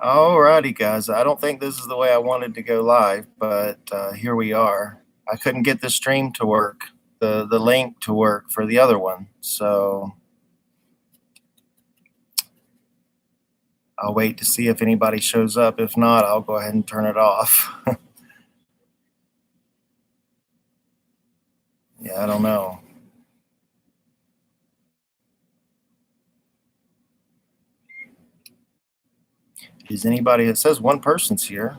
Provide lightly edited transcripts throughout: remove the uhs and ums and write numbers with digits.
Alrighty, guys. I don't think this is the way I wanted to go live, but here we are. I couldn't get the stream to work, the link to work for the other one. So I'll wait to see if anybody shows up. If not, I'll go ahead and turn it off. Yeah, I don't know. Is anybody? It says one person's here.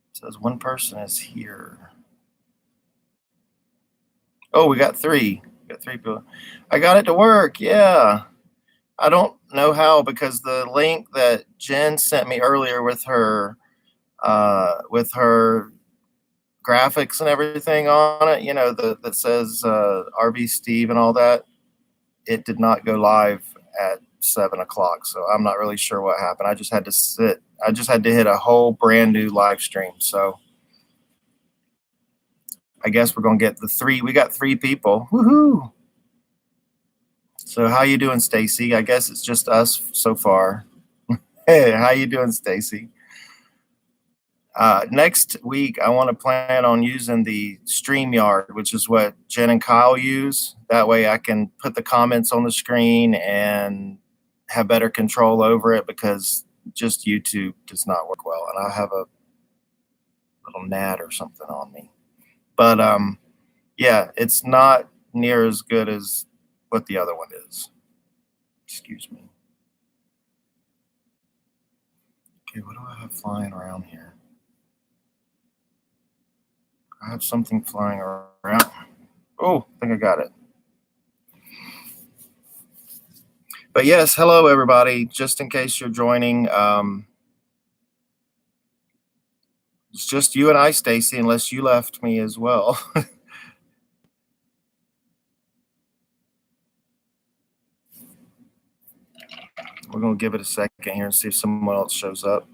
It says one person is here. Oh, we got three. We got three people. I got it to work. Yeah. I don't know how because the link that Jen sent me earlier with her graphics and everything on it, that says RV Steve and all that, it did not go live at 7 o'clock. So I'm not really sure what happened. I just had to hit a whole brand new live stream. So I guess we're gonna get we got three people. Woohoo! So how you doing, Stacy? I guess it's just us so far. Hey, how you doing, Stacy? Next week, I want to plan on using the StreamYard, which is what Jen and Kyle use. That way I can put the comments on the screen and have better control over it because just YouTube does not work well. And I have a little gnat or something on me. But yeah, it's not near as good as what the other one is. Excuse me. Okay, what do I have flying around here? I have something flying around. Oh, I think I got it. But yes, hello everybody. Just in case you're joining, it's just you and I, Stacy, unless you left me as well. We're gonna give it a second here and see if someone else shows up.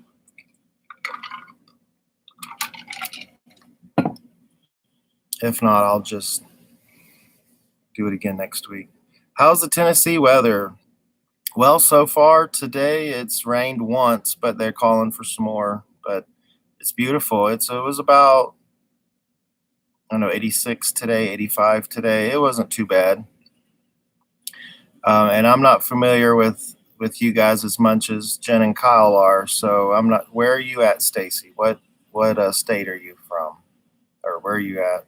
If not, I'll just do it again next week. How's the Tennessee weather? Well, so far today it's rained once, but they're calling for some more. But it's beautiful. It was about, I don't know, 86 today, 85 today. It wasn't too bad. And I'm not familiar with you guys as much as Jen and Kyle are, so I'm not. Where are you at, Stacy? What state are you from, or where are you at?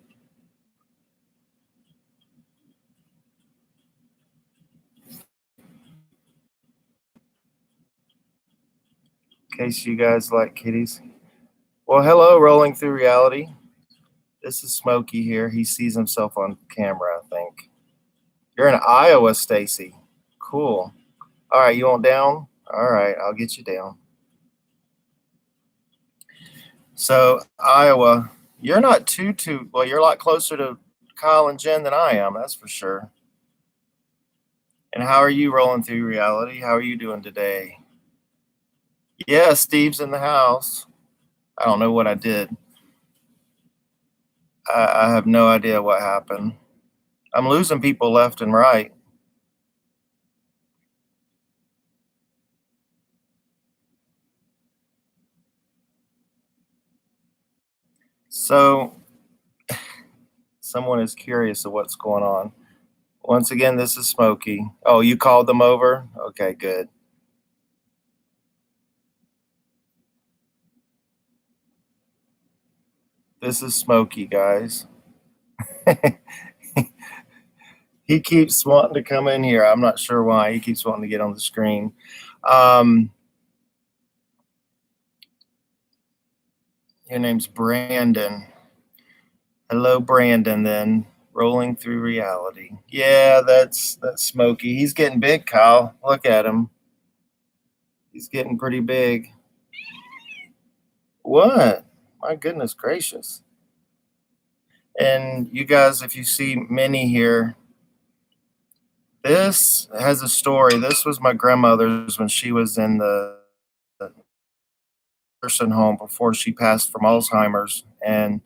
In case you guys like kitties. Well, hello, Rolling Through Reality. This is Smokey here. He sees himself on camera, I think. You're in Iowa, Stacy. Cool. All right, you want down? All right, I'll get you down. So, Iowa, you're not too, well, you're a lot closer to Kyle and Jen than I am, that's for sure. And how are you rolling through reality? How are you doing today? Yeah, Steve's in the house. I don't know what I did. I have no idea what happened. I'm losing people left and right. So someone is curious of what's going on. Once again, this is Smokey. Oh, you called them over? Okay, good. This is Smokey, guys. He keeps wanting to come in here. I'm not sure why. He keeps wanting to get on the screen. Your name's Brandon. Hello, Brandon, then. Rolling through reality. Yeah, that's Smokey. He's getting big, Kyle. Look at him. He's getting pretty big. What? My goodness gracious. And you guys, if you see Minnie here, this has a story. This was my grandmother's when she was in the nursing home before she passed from Alzheimer's. And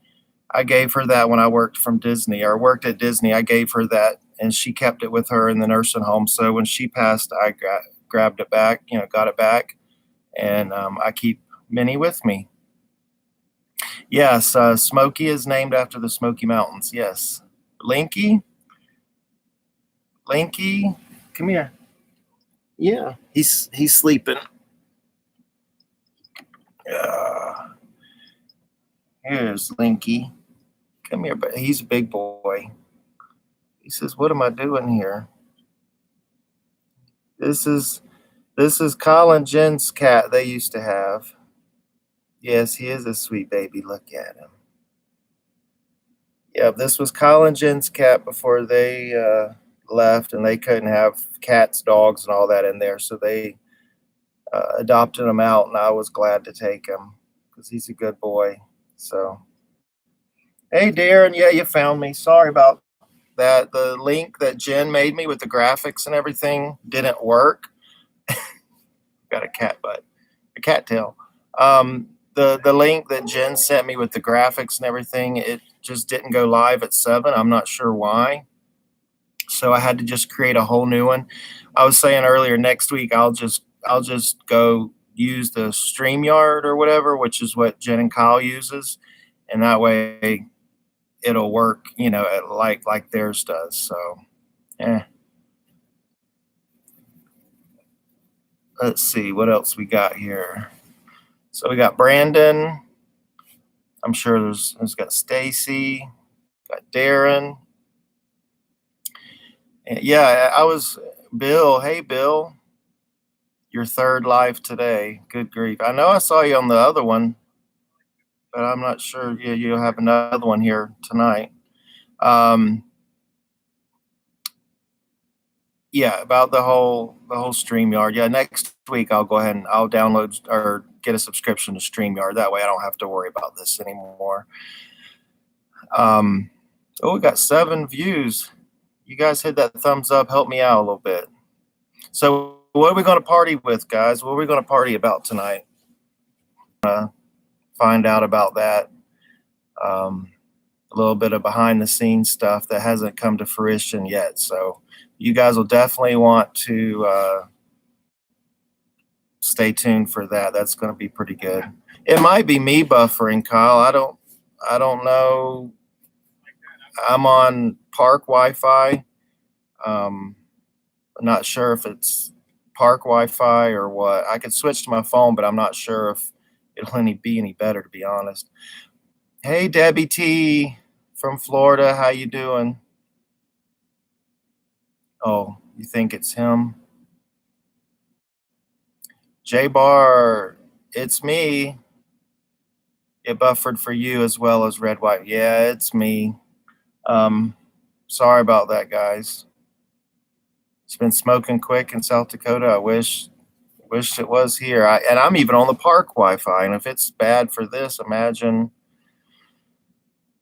I gave her that when I worked worked at Disney. I gave her that and she kept it with her in the nursing home. So when she passed, I grabbed it back, got it back, and I keep Minnie with me. Yes, Smokey is named after the Smoky Mountains. Yes, Linky, Linky, come here. Yeah, he's sleeping. Here's Linky. Come here, but he's a big boy. He says, "What am I doing here?" This is Kyle and Jen's cat they used to have. Yes, he is a sweet baby. Look at him. Yeah, this was Kyle and Jen's cat before they left, and they couldn't have cats, dogs, and all that in there, so they adopted him out, and I was glad to take him because he's a good boy. So, hey, Darren, yeah, you found me. Sorry about that. The link that Jen made me with the graphics and everything didn't work. Got a cat butt, a cat tail. The link that Jen sent me with the graphics and everything, it just didn't go live at 7. I'm not sure why. So I had to just create a whole new one. I was saying earlier, next week I'll just go use the StreamYard or whatever, which is what Jen and Kyle uses, and that way it'll work, like theirs does. So, let's see what else we got here. So we got Brandon. I'm sure there's got Stacy, got Darren. And yeah, I was Bill. Hey, Bill, your third live today. Good grief! I know I saw you on the other one, but I'm not sure you'll have another one here tonight. Yeah, about the whole StreamYard. Yeah, next week I'll go ahead and I'll download or get a subscription to StreamYard. That way I don't have to worry about this anymore. We got 7 views. You guys hit that thumbs up. Help me out a little bit. So what are we going to party with, guys? What are we going to party about tonight? Find out about that. A little bit of behind the scenes stuff that hasn't come to fruition yet. So you guys will definitely want to stay tuned for that. That's going to be pretty good. It might be me buffering, Kyle. I don't know. I'm on park Wi-Fi. I'm not sure if it's park Wi-Fi or what. I could switch to my phone, but I'm not sure if it'll be any better, to be honest. Hey, Debbie T from Florida. How you doing? Oh, you think it's him? J-Bar, it's me. It buffered for you as well as Red White. Yeah, it's me. Sorry about that, guys. It's been smoking quick in South Dakota. I wish it was here. And I'm even on the park Wi-Fi. And if it's bad for this, imagine.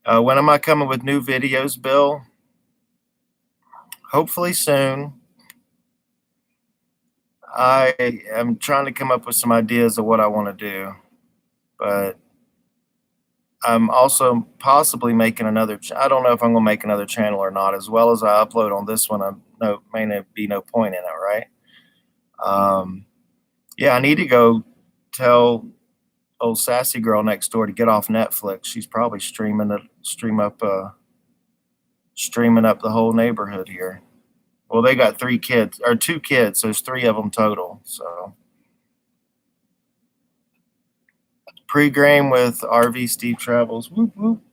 When am I coming with new videos, Bill? Hopefully soon. I am trying to come up with some ideas of what I want to do, but I'm also possibly making another. I don't know if I'm going to make another channel or not. As well as I upload on this one, may be no point in it, right? Yeah, I need to go tell old sassy girl next door to get off Netflix. She's probably streaming up the whole neighborhood here. Well, they got 3 kids or 2 kids. So there's 3 of them total. So pre-game with RV Steve Travels. Whoop, whoop.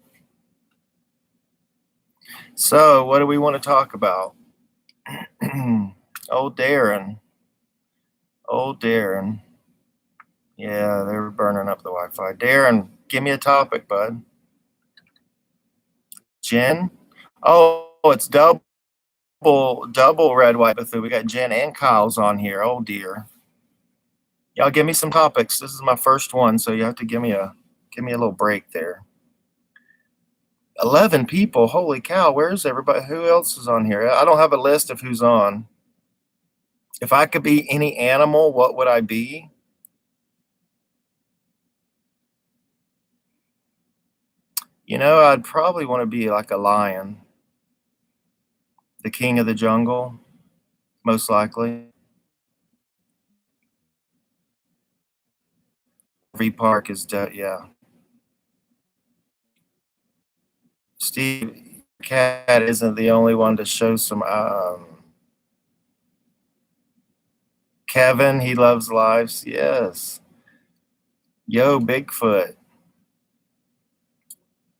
So what do we want to talk about? Old Darren. Yeah, they were burning up the Wi-Fi. Darren, give me a topic, bud. Jen? Oh, it's double Red White Bethune. We got Jen and Kyle's on here. Oh dear. Y'all give me some topics. This is my first one, so you have to give me a little break there. 11 people. Holy cow. Where's everybody? Who else is on here? I don't have a list of who's on. If I could be any animal, what would I be? I'd probably want to be like a lion. The king of the jungle, most likely. RV park is yeah. Steve Cat isn't the only one to show some. Kevin, he loves lives. Yes. Yo, Bigfoot.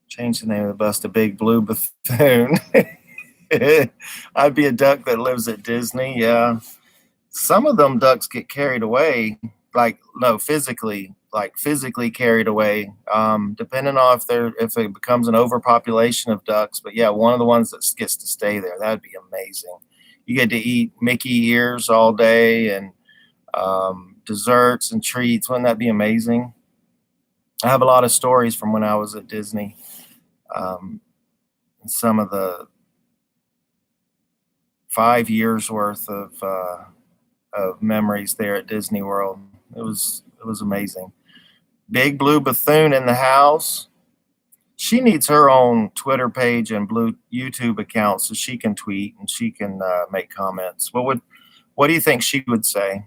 Change the name of the bus to Big Blue Buffoon. I'd be a duck that lives at Disney. Yeah. Some of them ducks get carried away, like no, physically carried away. Depending on if it becomes an overpopulation of ducks. But yeah, one of the ones that gets to stay there, that'd be amazing. You get to eat Mickey ears all day and desserts and treats. Wouldn't that be amazing? I have a lot of stories from when I was at Disney. Some of the 5 years worth of memories there at Disney World. It was amazing. Big Blue Buffoon in the house. She needs her own Twitter page and Blue YouTube account so she can tweet and she can make comments. What do you think she would say?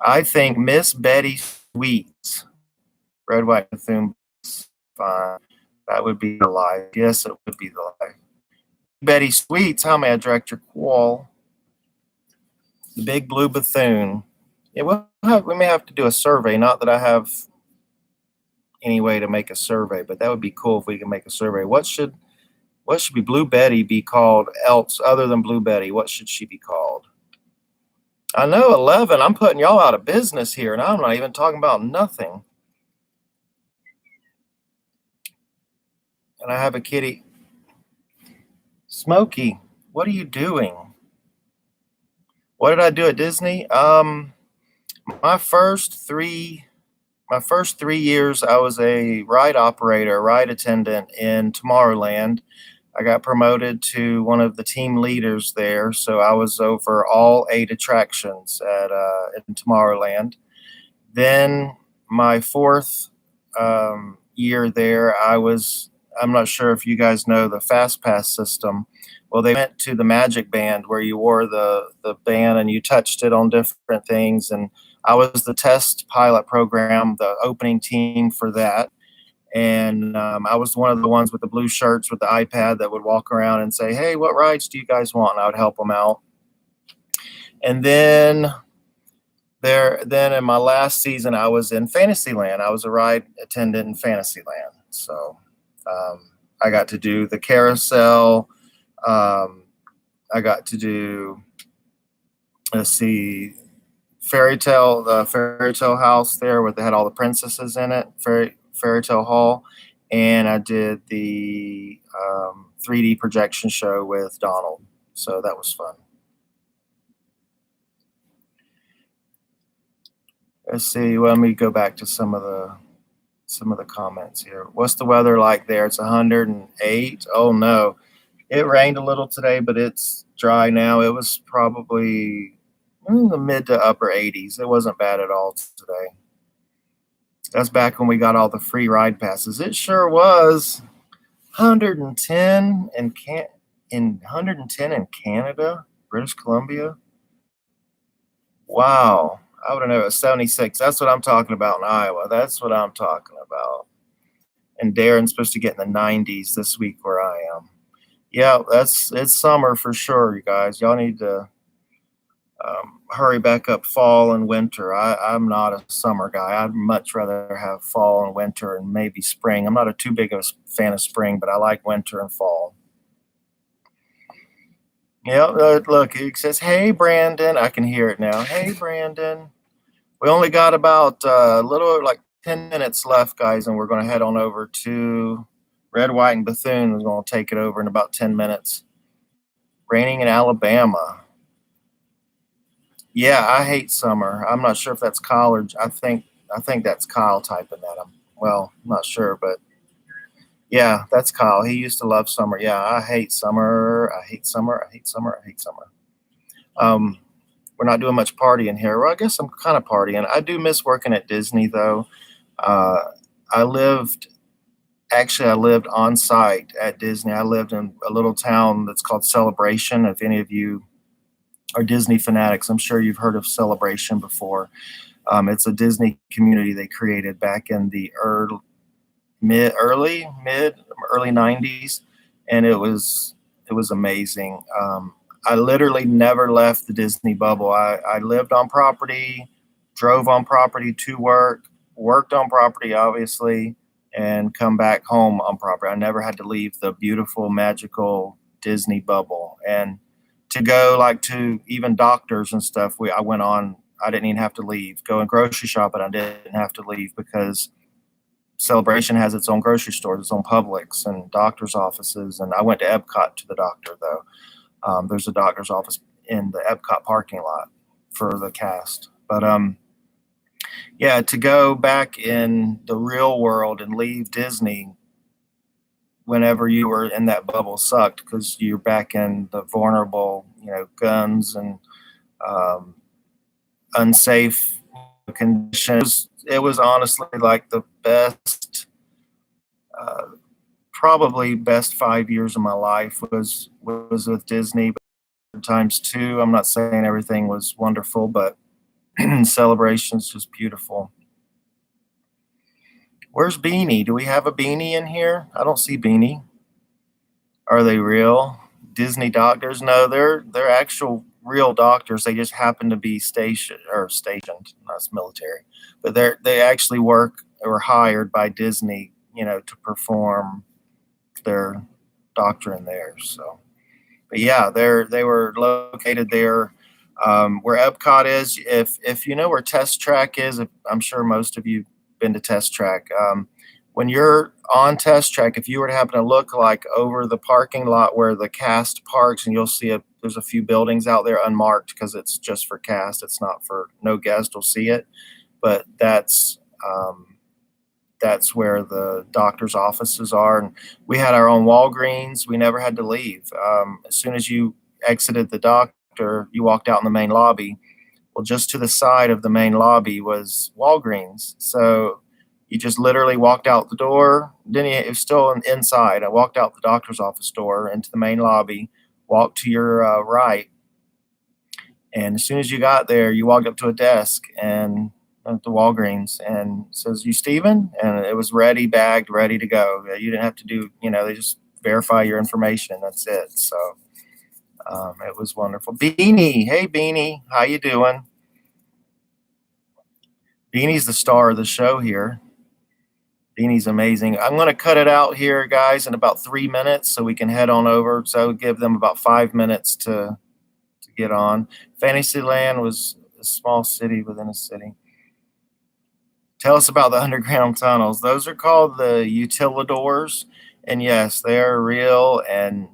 I think Miss Betty Sweets, Red White Buffoon, fine. That would be the life. Yes, it would be the life. Betty Sweets, how may I direct your call? The Big Blue Buffoon. Yeah, we may have to do a survey. Not that I have any way to make a survey, but that would be cool if we can make a survey. What should be Blue Betty be called else other than Blue Betty? What should she be called? I know, 11. I'm putting y'all out of business here, and I'm not even talking about nothing. And I have a kitty. Smokey, what are you doing? What did I do at Disney? My first 3 years, I was a ride operator, ride attendant in Tomorrowland. I got promoted to one of the team leaders there, so I was over all 8 attractions in Tomorrowland. Then my 4th year there, I'm not sure if you guys know the Fast Pass system. Well, they went to the Magic Band where you wore the band and you touched it on different things. And I was the test pilot program, the opening team for that. And I was one of the ones with the blue shirts with the iPad that would walk around and say, hey, what rides do you guys want? And I would help them out. And then in my last season, I was in Fantasyland. I was a ride attendant in Fantasyland. So I got to do the carousel. I got to do, let's see, the fairy tale house there where they had all the princesses in it, fairy tale hall. And I did the 3D projection show with Donald. So that was fun. Let's see. Well, let me go back to some of the comments here. What's the weather like there? It's 108. Oh no, it rained a little today, but it's dry now. It was probably in the mid to upper 80s. It wasn't bad at all today. That's back when we got all the free ride passes. It sure was. 110 in Canada, British Columbia. Wow. I would have known it was 76. That's what I'm talking about in Iowa. That's what I'm talking about. And Darren's supposed to get in the 90s this week where I am. Yeah, it's summer for sure, you guys. Y'all need to hurry back up fall and winter. I'm not a summer guy. I'd much rather have fall and winter and maybe spring. I'm not too big of a fan of spring, but I like winter and fall. Yeah, look, it says, hey, Brandon. I can hear it now. Hey, Brandon. We only got about a little like 10 minutes left, guys, and we're going to head on over to Red, White, and Buffoon. We're going to take it over in about 10 minutes. Raining in Alabama. Yeah, I hate summer. I'm not sure if that's Kyle or I think that's Kyle typing that. I'm not sure, but yeah, that's Kyle. He used to love summer. Yeah, I hate summer. I hate summer. I hate summer. I hate summer. We're not doing much partying here. Well, I guess I'm kind of partying. I do miss working at Disney, though. I lived on site at Disney. I lived in a little town that's called Celebration. If any of you are Disney fanatics, I'm sure you've heard of Celebration before. It's a Disney community they created back in the early 90s, and it was amazing. I literally never left the Disney bubble. I lived on property, drove on property to work, worked on property, obviously, and come back home on property. I never had to leave the beautiful, magical Disney bubble. And to go like to even doctors and stuff, I went on. I didn't even have to leave. Going grocery shopping, I didn't have to leave because Celebration has its own grocery stores, its own Publix and doctor's offices. And I went to Epcot to the doctor though. There's a doctor's office in the Epcot parking lot for the cast. But yeah, to go back in the real world and leave Disney whenever you were in that bubble sucked because you're back in the vulnerable, guns and um, unsafe conditions. It was honestly like the best, uh, probably best 5 years of my life was with Disney. But times two, I'm not saying everything was wonderful, but Celebration's just beautiful. Where's Beanie? Do we have a Beanie in here? I don't see Beanie. Are they real Disney doctors? No, they're actual real doctors. They just happen to be stationed, not military, but they actually work or hired by Disney, to perform their doctrine there. So, but yeah, they were located there, where Epcot is. If you know where Test Track is, I'm sure most of you been to Test Track. When you're on Test Track, if you were to happen to look like over the parking lot where the cast parks, and you'll see there's a few buildings out there unmarked because it's just for cast. It's not for no guest will see it, but that's where the doctor's offices are. And we had our own Walgreens. We never had to leave. As soon as you exited the doctor, you walked out in the main lobby. Well, just to the side of the main lobby was Walgreens. So you just literally walked out the door. It was still inside. I walked out the doctor's office door into the main lobby, walked to your right. And as soon as you got there, you walked up to a desk and at the Walgreens and says, "You Steven?" And it was ready, bagged, ready to go. You didn't have to do, they just verify your information. That's it. So it was wonderful. Beanie, hey Beanie, how you doing? Beanie's the star of the show here. Beanie's amazing. I'm going to cut it out here, guys, in about 3 minutes so we can head on over. So give them about 5 minutes to get on. Fantasyland was a small city within a city. Tell us about the underground tunnels. Those are called the utilidors, and yes, they are real, and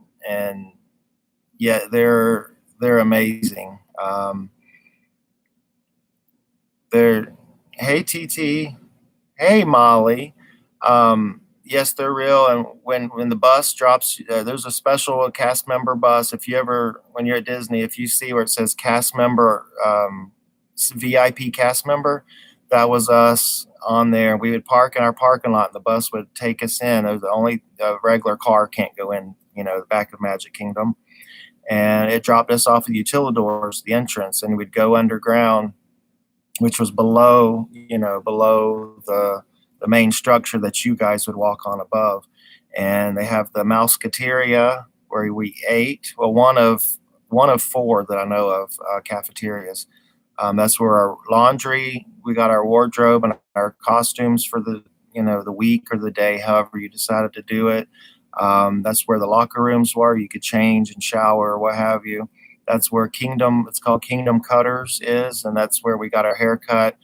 yeah, they're amazing. They're Hey TT, hey Molly. Yes, they're real, and when the bus drops, there's a special cast member bus. If you ever, when you're at Disney, if you see where it says cast member, VIP cast member, that was us on there. We would park in our parking lot, and the bus would take us in. It was the only regular car can't go in, the back of Magic Kingdom, and it dropped us off at the utilidors, the entrance, and we'd go underground, which was below the main structure that you guys would walk on above. And they have the Mouseketeria where we ate. Well, one of four that I know of cafeterias. That's where our laundry, we got our wardrobe and our costumes for the week or the day, however you decided to do it. That's where the locker rooms were. You could change and shower or what have you. That's where it's called Kingdom Cutters is, and that's where we got our haircut.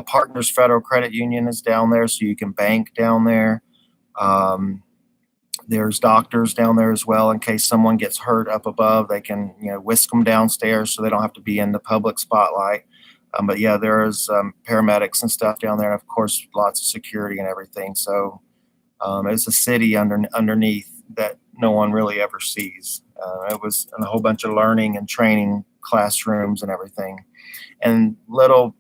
Partners Federal Credit Union is down there, so you can bank down there. There's doctors down there as well in case someone gets hurt up above. They can whisk them downstairs so they don't have to be in the public spotlight. But yeah, there's paramedics and stuff down there, and of course lots of security and everything. So it's a city underneath that no one really ever sees. It was a whole bunch of learning and training classrooms and everything. And little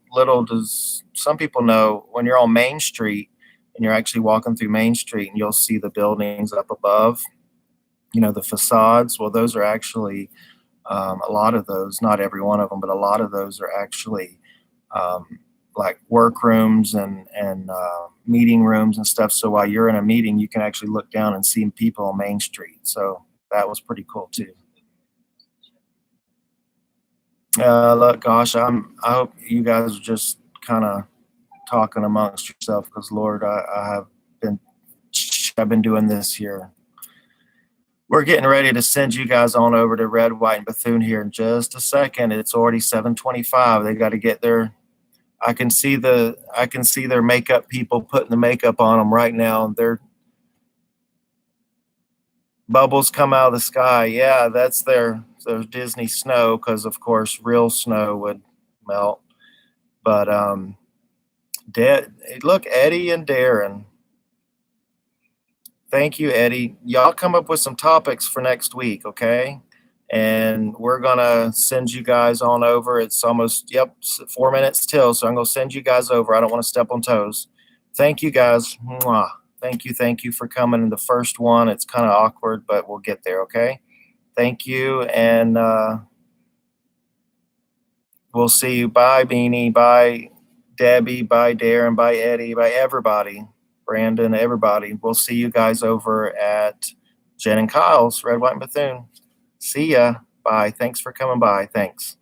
does some people know, when you're on Main Street and you're actually walking through Main Street and you'll see the buildings up above, the facades. Well, those are actually a lot of those, not every one of them, but a lot of those are actually like workrooms and meeting rooms and stuff. So while you're in a meeting, you can actually look down and see people on Main Street. So that was pretty cool too. Look, gosh, I hope you guys are just kind of talking amongst yourself because Lord, I have been I've been doing this here. We're getting ready to send you guys on over to Red, White, and Bethune here in just a second. It's already 7:25. They got to get their. I can see their makeup people putting the makeup on them right now. Their bubbles come out of the sky. Yeah, that's their Disney snow because of course real snow would melt. But look, Eddie and Darren. Thank you, Eddie. Y'all come up with some topics for next week, okay? And we're gonna send you guys on over. It's almost 4 minutes till, so I'm gonna send you guys over. I don't want to step on toes. Thank you guys. Mwah. Thank you for coming in the first one. It's kind of awkward, but we'll get there, okay? Thank you, and we'll see you. Bye, Beanie. Bye, Debbie. Bye, Darren. Bye, Eddie. Bye, everybody. Brandon, everybody. We'll see you guys over at Jen and Kyle's, Red, White, and Bethune. See ya. Bye. Thanks for coming by. Thanks.